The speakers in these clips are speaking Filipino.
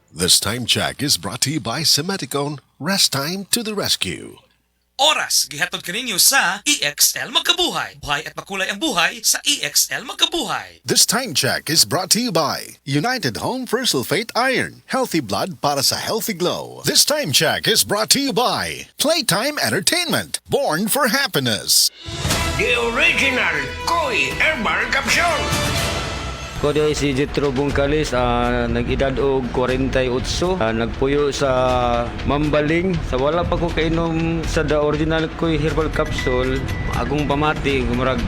This time check is brought to you by Semeticone. Rest time to the rescue. Oras, gihatod kaninyo sa EXL Magkabuhay. Buhay at makulay ang buhay sa EXL Magkabuhay. This time check is brought to you by United Home for Sulfate Iron. Healthy blood para sa healthy glow. This time check is brought to you by Playtime Entertainment. Born for happiness. The original Koi Herbal Capsule. Ko di si Jetro Bungkalis, nag-edad og 48, nagpuyo sa Mambaling. Sa wala pa ko kainom sa the original Koi Herbal Capsule, agong pamati, gumurag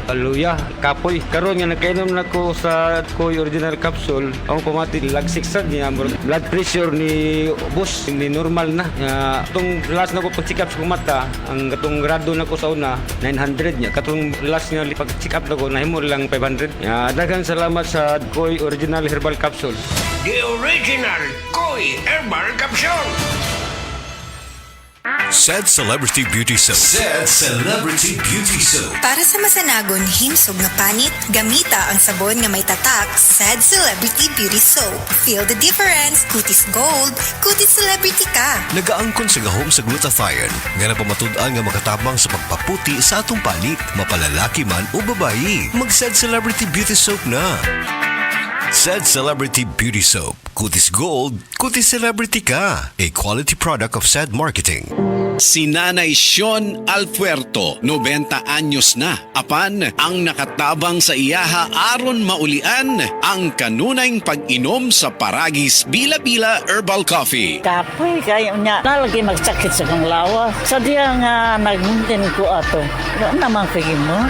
aluya, kapoy. Karon nga nakainom na ko sa Koi Original Capsule, akong pamati, lagsik sad niya. Blood pressure ni boss, hindi normal na. Itong last na ko pag-check up sa mata, ang katong grado na ko sa una, 900 niya. Katong last nga pag-check up na ko, nahimo lang 500. Daghang salamat sa Koi Original Herbal Capsule. The original Koi Herbal Capsule. Said Celebrity Beauty Soap. Said Celebrity Beauty Soap. Para sa masanagon himsog nga panit, gamita ang sabon nga may tatak, Said Celebrity Beauty Soap. Feel the difference, kutis gold, kutis celebrity ka. Nagaangkon sa gahom sa glutathione, nga napamatud-an nga makatabang sa pagpaputi sa atong panit, mapalalaki man o babayi. Mag-Said Celebrity Beauty Soap na. Said Celebrity Beauty Soap. Kutis Gold, Kutis Celebrity ka. A quality product of Said Marketing. Si Nanay Sean Alpuerto, 90 anyos na. Apan, ang nakatabang sa iyaha aron maulian ang kanunayng pag-inom sa Paragis Bila-Bila Herbal Coffee. Kapoy kayo niya. Nalagi magsakit sa kang lawa. Sa diya nga nagmintin ko ato. Ano naman kayo mo?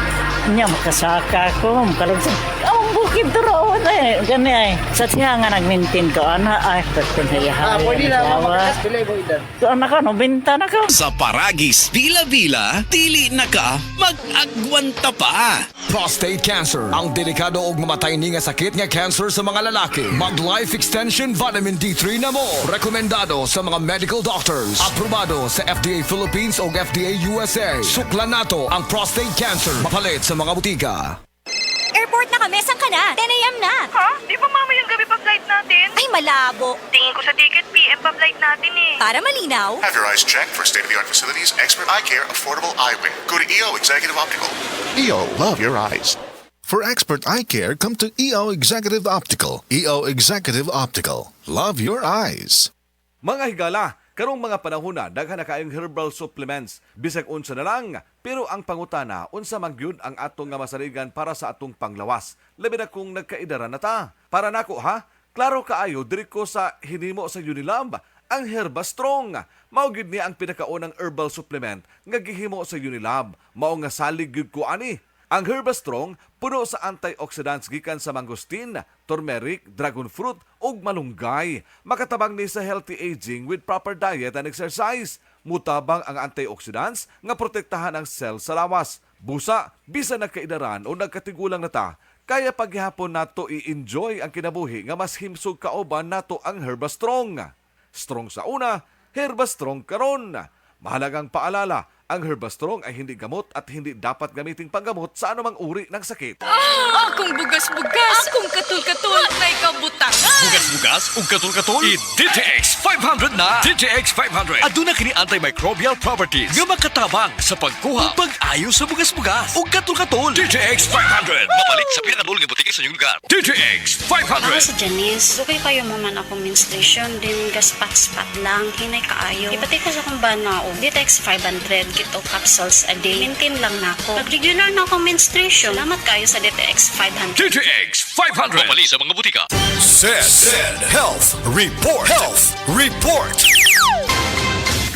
Niya makasaka ko. Makalagsan. Ang bukid doon eh. Gani ay. Sa diya nga nagmintin ko. Ay, pagpinayahay. Pwede na. Makaspilay mo idan. Anak ka, no? Binta na ka. Sa Paragis Bila-Bila, dili na ka mag-agwanta pa. Prostate cancer, ang delikado ug mamatay ni nga sakit nga cancer sa mga lalaki. Mag Life Extension Vitamin D3 na mo. Rekomendado sa mga medical doctors. Aprobado sa FDA Philippines ug FDA USA. Suklan nato ang prostate cancer. Mapalit sa mga butika. Airport na kami, saan ka na? 10 a.m. na. Ha? Di ba mamayang gabi pa flight natin? Ay, malabo. Tingin ko sa ticket, PM pa flight natin eh. Para malinaw. Have your eyes checked for state-of-the-art facilities, expert eye care, affordable eyewear. Go to EO Executive Optical. EO, love your eyes. For expert eye care, come to EO Executive Optical. EO Executive Optical. Love your eyes. Mga higala, karong mga panahon na daghan na kaayong herbal supplements bisag unsa na lang, pero ang pangutana unsa man gyud ang atong nga masaligan para sa atong panglawas, labi na kung nagkaidaran na ta. Para nako ha, klaro kaayo diri ko sa hinimo sa Unilab ang Herba Strong. Mao gyud ni ang pinakaunang herbal supplement nga gihimo sa Unilab. Mao nga salig gyud ko ani. Ang Herba Strong puno sa antioxidants gikan sa mangosteen, turmeric, dragon fruit ug malunggay. Makatabang ni sa healthy aging with proper diet and exercise. Mutabang ang antioxidants nga protektahan ang cell sa lawas. Busa, bisan nagkaidaran o nagkatigulang na ta, kaya paghihapon nato i-enjoy ang kinabuhi nga mas himsog kaoban nato ang Herba Strong. Strong sa una, Herba Strong karon. Mahalagang paalala, ang Herba Strong ay hindi gamot at hindi dapat gamitin panggamot sa anumang uri ng sakit. Akong bugas-bugas, akong katul-katul, may kabutangan. Bugas-bugas ug katul-katul, i-DTX 500 na. DTX 500. Aduna kini antimicrobial properties nga makatabang sa pagkuha ug pag-ayo sa bugas-bugas ug katul-katul. DTX 500. Mapalit sa pinakadulong nga butike sa inyong lugar. DTX 500. Ako si Janice. Lugay kayo mo man ako menstruation, din gaspat-spat lang, hinay kaayo. Ipati ko sa kong banao, DTX 500 kito capsules a day. Maintain lang na ako. Nag-regular na ako menstruation. Salamat kayo sa DTX 500. DTX 500. Mapalit sa mga butika. Said Health Report. Health Report.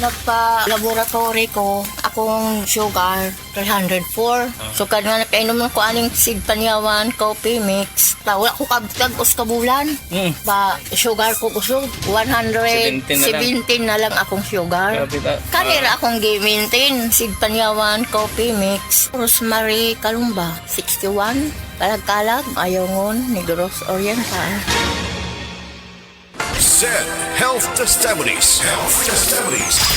Nagpa-laboratory ko, akong sugar, 304. So, nga nakainom ko aning Sig Panyawan, coffee mix. Wala ko kabutag uskabulan. Sugar ko gusto, 117 na lang akong sugar. Kanira akong gi-maintain, Sig Panyawan, coffee mix. Rosemary Kalumba, 61. Kalag-kalag, Ayongon, Negros Oriental. SED Health Testimonies.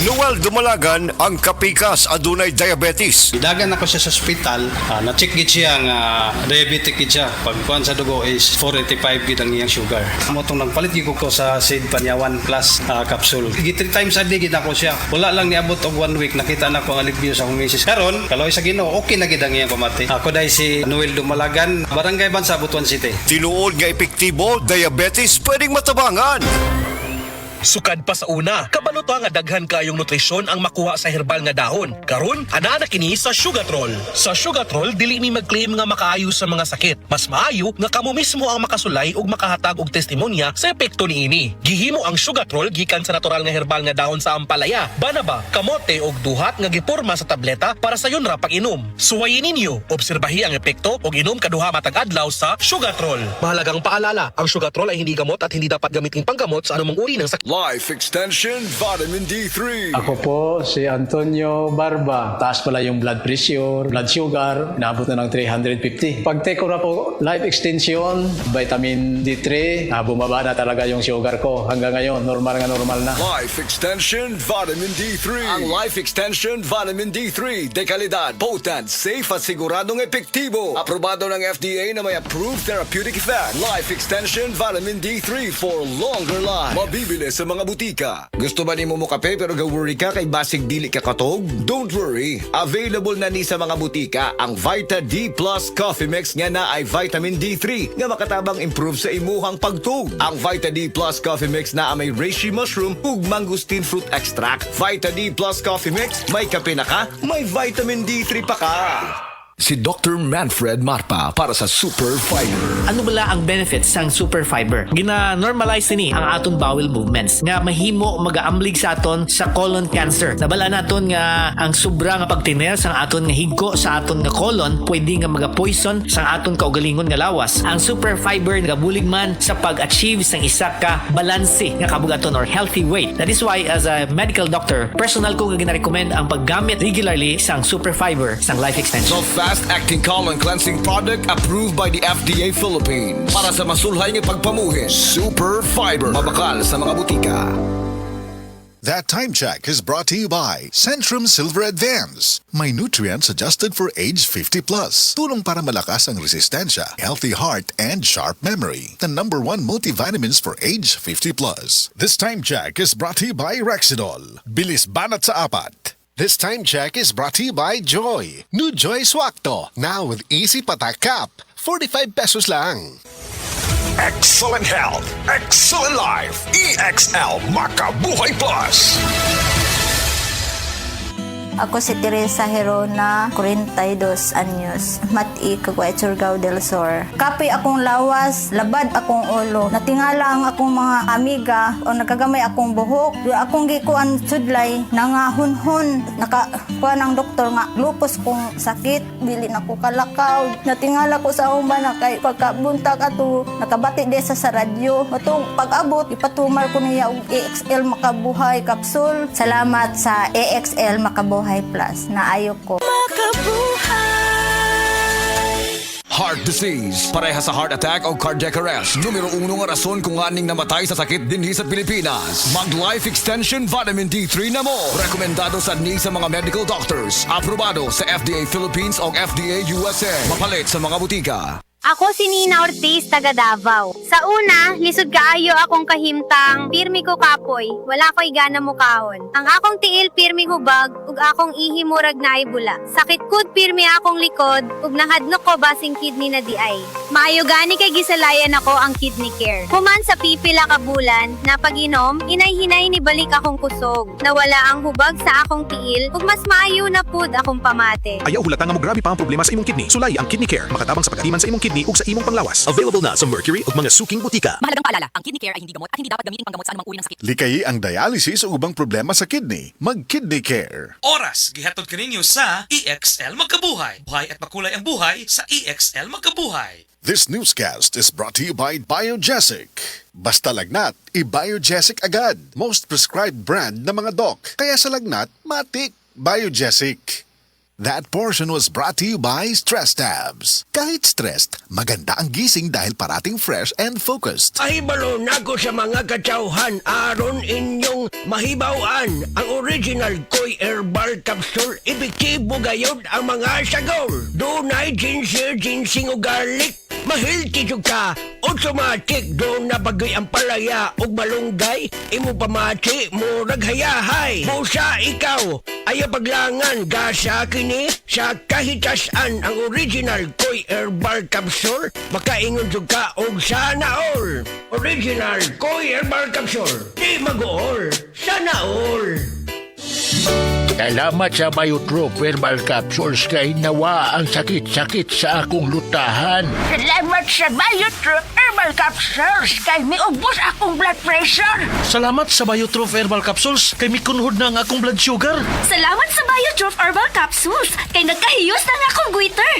Noel Dumalagan ang kapikas adunay diabetes. Idagan ako siya sa ospital, na-check gid siya nga diabetic gid siya. Pagkuhan sa dugo is 485 gid ang iyang sugar. Amo tong nagpalit gid ko sa SED Panyawan Plus capsule. Gid 3 times a day gid ako siya. Wala lang niabot og 1 week nakita na ko ang alivio sa akong misis. Karon, kaloy sa Ginoo, okay na gid ang iyang pamati. Ako dai si Noel Dumalagan, Barangay Bansa, Butuan City. Tinuod nga epektibo, diabetes pwedeng matabangan. Sukad pa sa una, kabaluto nga daghan kayong nutrisyon ang makuha sa herbal nga dahon. Karon, ana na kini sa Sugatrol. Sa Sugatrol, dili mi mag-claim nga makaayo sa mga sakit. Mas maayo nga kamo mismo ang makasulay ug makahatag og testimonya sa epekto niini. Gihimo ang Sugatrol gikan sa natural nga herbal nga dahon sa ampalaya, banaba, kamote ug duhat nga giporma sa tableta para sa yun ra pag-inom. Suwayin ninyo, obserbahi ang epekto ug inom kaduha matag adlaw sa Sugatrol. Mahalagang paalala, ang Sugatrol ay hindi gamot at hindi dapat gamitin panggamot sa anumang uri ng sakit. Life Extension Vitamin D3. Ako po si Antonio Barba. Taas pala yung blood pressure, blood sugar, inaabot na ng 350. Pag take ko na po Life Extension, Vitamin D3, bumaba na talaga yung sugar ko. Hanggang ngayon, normal na. Life Extension Vitamin D3. Ang Life Extension Vitamin D3, dekalidad, potent, safe at siguradong epektibo. Aprobado ng FDA na may approved therapeutic effect. Life Extension Vitamin D3 for longer life. Mabibili sa mga butika. Gusto ba ni mo kape pero ga-worry ka kay basig dili ka katog? Don't worry. Available na ni sa mga butika ang Vita D Plus Coffee Mix nga na ay vitamin D3 nga makatabang improve sa imuhang pagtug. Ang Vita D Plus Coffee Mix na may reishi mushroom ug mangosteen fruit extract. Vita D Plus Coffee Mix, may kape na ka, may vitamin D3 pa ka. Si Dr. Manfred Marpa para sa Super Fiber. Ano bala ang benefits sang Super Fiber? Gina-normalize ni ang aton bowel movements nga mahimo magaamblig sa aton sa colon cancer. Nabala naton nga ang sobra nga pagtiner sang aton nga higko sa aton nga colon pwede nga maga-poison sang aton kaugalingon nga lawas. Ang Super Fiber nagabulig man sa pag-achieve sang isa ka balanse nga kabugaton or healthy weight. That is why as a medical doctor, personal ko nga gina-recommend ang paggamit regularly sang Super Fiber sang Life Extension. Fast-acting colon cleansing product approved by the FDA Philippines. Para sa masulhay ng pagpamuhin, Super Fiber. Mabakal sa mga butika. That time check is brought to you by Centrum Silver Advance. May nutrients adjusted for age 50 plus. Tulong para malakas ang resistensya, healthy heart, and sharp memory. The #1 multivitamins for age 50 plus. This time check is brought to you by Rexidol. Bilis banat sa apat. This time check is brought to you by Joy. New Joy Swakto. Now with easy patak cap. 45 pesos lang. Excellent health, excellent life. EXL Makabuhay Plus. Ako si Teresa Herona, 42 anyos, mati kagway Surigao del Sur. Kapi akong lawas, labad akong ulo. Natingala ang akong mga amiga o nakagamay akong buhok. Akong gikuan sudlay, nangahunhon. Nakakuan ang doktor nga, lupus kong sakit, dili na ko kalakaw. Natingala ko sa akong bana kay pagkabuntag ato, nakabati de sa radyo. Matong pag-abot, ipatumar ko niya og EXL Makabuhay Capsule. Salamat sa EXL Makabuhay Plus na ayok ko. Heart disease, pareha sa heart attack o cardiac arrest. Numero 1 nga rason kung aning namatay sa sakit dinhi sa Pilipinas. Mag Life Extension Vitamin D3 na mo. Rekomendado sa sa mga medical doctors. Aprobado sa FDA Philippines o FDA USA. Mapalit sa mga butika. Ako si Nina Ortiz, taga Davao. Sa una, lisod kaayo akong kahimtang, pirmi ko kapoy, wala ko'y gana mo kahon. Ang akong tiil pirmi hubag, ug akong ihi murag na bula. Sakit kud pirmi akong likod, ug nahadlok ko basing kidney na di ay. Maayo gani kay gisalayan ako ang kidney care. Human sa pipila ka bulan, na pag-inom, inay-hinay ni balik akong kusog. Nawala ang hubag sa akong tiil, ug mas maayo na pud akong pamate. Ayaw hulata nga mo grabe pa ang problema sa imong kidney. Sulay ang Kidney Care. Makatabang sa pag-atiman sa imong kidney ug sa imong panglawas. Available na sa Mercury ug mga suking butika. Mahalagang paalala, ang kidney care ay hindi gamot at hindi dapat gamitin panggamot sa anumang uri ng sakit. Likayi ang dialysis o ubang problema sa kidney. Mag-Kidney Care. Oras, gihatod kaninyo sa EXL Magkabuhay. Buhay at makulay ang buhay sa EXL Magkabuhay. This newscast is brought to you by Biogesic. Basta lagnat, i-Biogesic agad. Most prescribed brand ng mga doc. Kaya sa lagnat, matik. Biogesic. That portion was brought to you by Stress Tabs. Kahit stressed, maganda ang gising dahil parating fresh and focused. Ay balo na ko sa mga katsauhan aron inyong mahibawaan ang original Koy Herbal Capsule. Epektibo gayod ang mga sagol. Dunay ginseng, ginseng o garlic. Mahilti jud ka, automatic doon na bagay ang palaya ug malunggay. Imo pamati, murag hayahay. Busa ikaw, ayaw paglangan, gasa kini sa kahitasan ang original Koy Herbal Capsule. Makaingon jud ka og sana all. Original Koy Herbal Capsule, di mag-all, sana all. Salamat sa Biotrop Herbal Capsules kay nawa ang sakit-sakit sa akong lutahan. Salamat sa Biotrop Herbal Capsules kay miubos akong blood pressure. Salamat sa Biotrop Herbal Capsules kay mikunhod na ang akong blood sugar. Salamat sa Biotrop Herbal Capsules kay nagkahiyos na nga akong goiter.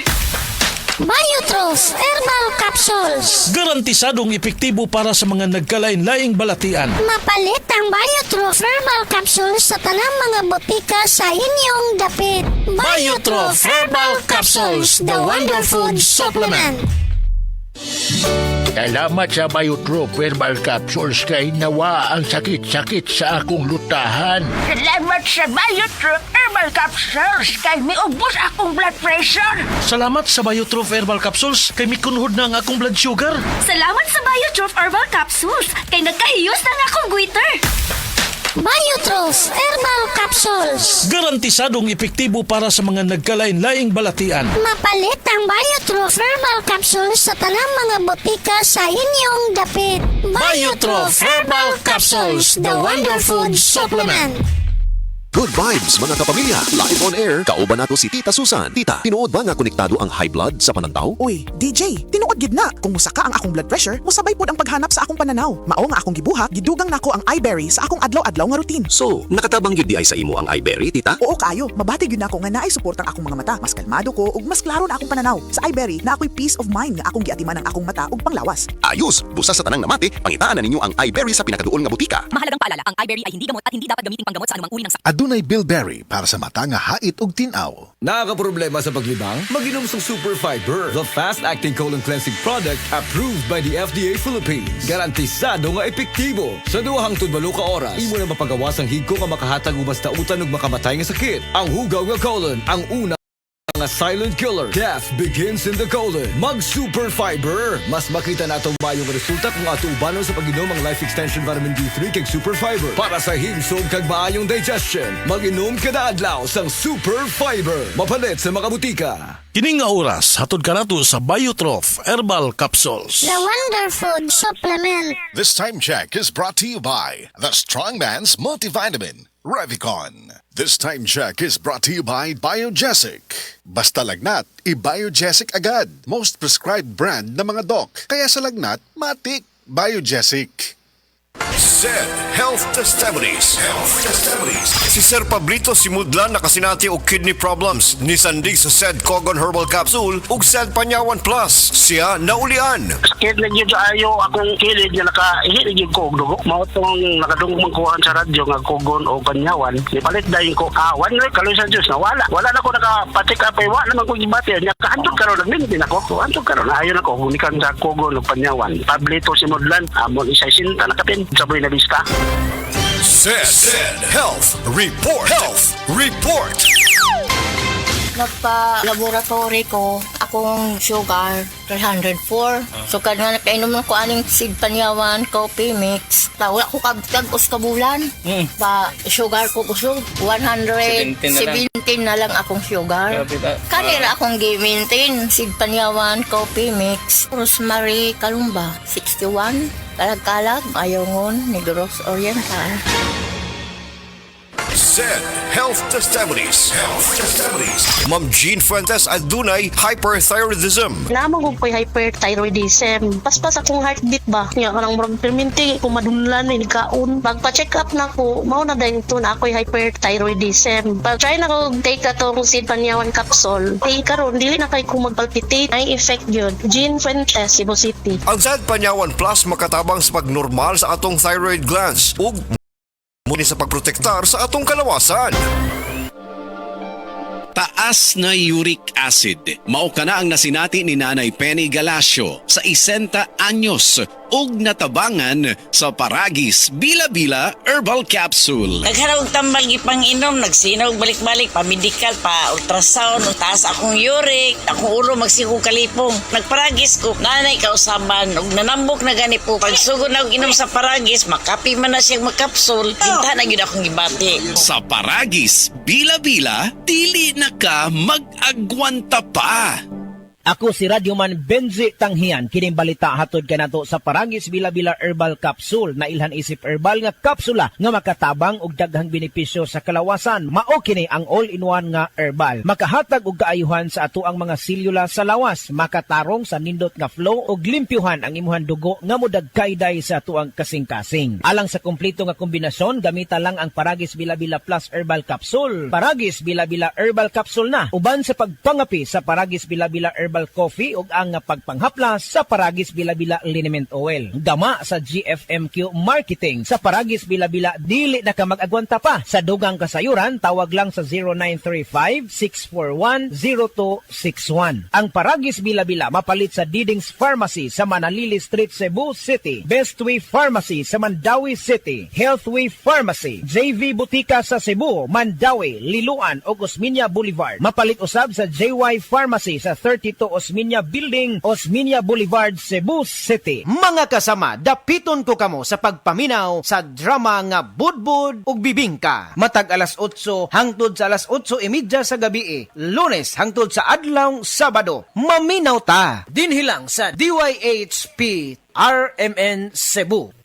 Biotrop Herbal Capsules. Garantisadong epektibo para sa mga nagkalain-laing balatian. Mapalit ang Biotrop Herbal Capsules sa tanang mga botika sa inyong dapit. Biotrop Herbal Capsules, the Wonder Food Supplement. Salamat sa Biotrop Herbal Capsules kay nawa ang sakit-sakit sa akong lutahan. Salamat sa Biotrop Herbal Capsules kay miubos akong blood pressure. Salamat sa Biotrop Herbal Capsules kay mikunhod na ang akong blood sugar. Salamat sa Biotrop Herbal Capsules kay nagkahiyos na nga akong goiter. Biotrop Herbal Capsules. Garantisadong epektibo para sa mga nagkalain-laing balatian. Mapalit ang Biotrop Herbal Capsules sa tanang mga botika sa inyong dapit. Biotrop Herbal Capsules, the Wonder Food Supplement. Good vibes mga kapamilya. Live on air, kauban nato si Tita Susan. Tita, tinuod ba nga konektado ang high blood sa panantaw? Uy, DJ, tinuod gid na. Kung musaka ang akong blood pressure, musabay pod ang paghanap sa akong pananaw. Mao nga akong gibuhat, gidugang nako ang iBerry sa akong adlaw-adlaw nga routine. So, nakatabang gyud di ay sa imo ang iBerry, Tita? Oo kayo, mabati gyud nako nga naay suportang akong mga mata. Mas kalmado ko ug mas klaro na akong pananaw. Sa iBerry na ako'y peace of mind nga akong giatiman ang akong mata ug panglawas. Ayos, busa sa tanang namati, pangitaan na ninyo ang iBerry sa pinakaduol nga butika. Mahalagang paalala, ang iBerry ay hindi gamot at hindi dapat gamitin panggamot sa anumang uri ng sakit. Adunay Bilberry para sa mata nga hait ug tinaw. Nakakaproblema sa paglibang? Mag-inom sa Super Fiber, the fast-acting colon cleansing product approved by the FDA Philippines. Garantisado nga epektibo. Sa 2 hangtod 8 ka oras, imo na mapagawas ang higko nga makahatag og basta utan ug makamatay nga sakit. Ang hugaw nga colon, ang una nga silent killer. Death begins in the colon. Mag Super Fiber. Mas makita na itong mayong resulta kung ato ubanon sa pag-inom ang Life Extension Vitamin D3 kag Super Fiber. Para sa himsog kag maayong digestion, mag-inom kada adlaw sang Super Fiber. Mapalit sa mga butika. Kining nga oras, hatod ka nato sa Biotrop Herbal Capsules. The Wonder Food Supplement. This time check is brought to you by the Strongman's Multivitamin, Revicon. This time check is brought to you by Biogesic. Basta lagnat, i-Biogesic agad. Most prescribed brand ng mga doc. Kaya sa lagnat, matik. Biogesic. SED Health Testimonies. Si Sir Pablito Simudlan nakasinati og kidney problems ni sandig sa SED Cogon Herbal Capsule ug SED Panyawan Plus. Siya naulian. Sakit na yun ayo akong kilid nga nakahilig yung kog dugo. Mao tong nakadungong kuhaan sa radyo nga Cogon o Panyawan. Ipalit dayon ko kawan na kaloy sa Diyos na wala. Wala na ko nakapatik up ay wala naman ko gibati. Nakaantog karon nagmintin ako. Antog karon ayon ako hunikan sa Cogon o Panyawan. Pablito Simudlan amon isa sinta nakapin. Saboy na lista. SED Health Report. Nagpa-laboratory ko, akong sugar, 304. So, nga nakainom ko aning Sig Panyawan, coffee mix. Wala ko kabutag kabulan. Ba, sugar ko kusog, 117 na lang akong sugar. Kanira akong gi-maintain, Sig Panyawan, coffee mix. Rosemary Kalumba, 61. Kalag-kalag, Ayongon, Negros Oriental. SED Health Testimonies. Ma'am Jean Fuentes adunay hyperthyroidism. Naman ko ko'y hyperthyroidism. Paspas akong heartbeat ba? Nga kanang murag perminti, kumadunlan, nilikaon. Magpa-check up na ko, mao na dahil ito na ako'y hyperthyroidism. Pag-try na ko take atong Sig Panyawan capsule. Karon dili na kay ko magpalpitate. Ay effect yun. Jean Fuentes, Cebu City. Ang SED Panyawan Plus makatabang sa pagnormal sa atong thyroid glands ug muli sa pagprotektar sa atong kalawasan. mataas na uric acid. Mao kana ang nasinati ni Nanay Penny Galasio sa 60 anyos ug natabangan sa Paragis Bila-Bila Herbal Capsule. Nagharap tambal gipang inom, nagsinaw balik-balik pa medical pa ultrasound, taas akong uric, akong ulo magsigo kalipong. Nagparagis ko, nanay kausaban ug nanambok na gani po. Pagsugod na og inom sa Paragis, makapi man na siyang magkapsul, kinta na gyud akong gibati. Sa Paragis Bila-Bila, dili na ka mag-agwanta pa. Ako si Radyoman Benji Tanghian, kining balita hatod kanato sa Paragis Bila-Bila Herbal Capsule na ilhan isip herbal nga kapsula nga makatabang og daghang benepisyo sa kalawasan. Mao kini ang all-in-one nga herbal. Makahatag og kaayuhan sa ato ang mga selula sa lawas, makatarong sa nindot nga flow og limpyuhan ang imuhang dugo nga modagkayday sa ato ang kasing-kasing. Alang sa kompleto nga kombinasyon, gamita lang ang Paragis Bila-Bila Plus Herbal Capsule. Paragis Bila-Bila Herbal Capsule na uban sa pagpangapi sa Paragis Bila-Bila Herbal Coffee ug ang pagpanghaplas sa Paragis Bila-Bila Liniment Oil. Dama sa GFMQ Marketing sa Paragis Bila-Bila, dili na ka mag-agwanta pa. Sa dugang kasayuran, tawag lang sa 0935-641-0261. Ang Paragis Bila-Bila mapalit sa Diding's Pharmacy sa Manalili Street, Cebu City, Bestway Pharmacy sa Mandawi City, Healthway Pharmacy, JV Butika sa Cebu, Mandawi, Liloan ug Osmeña Boulevard. Mapalit usab sa JY Pharmacy sa 32 Osmeña Building, Osmeña Boulevard, Cebu City. Mga kasama, dapiton ko kamo sa pagpaminaw sa drama nga Budbud ug Bibingka. Matag alas 8 hangtod sa alas 8:30 sa gabi, Lunes hangtod sa adlaw Sabado. Maminaw ta dinhi lang sa DYHP RMN Cebu.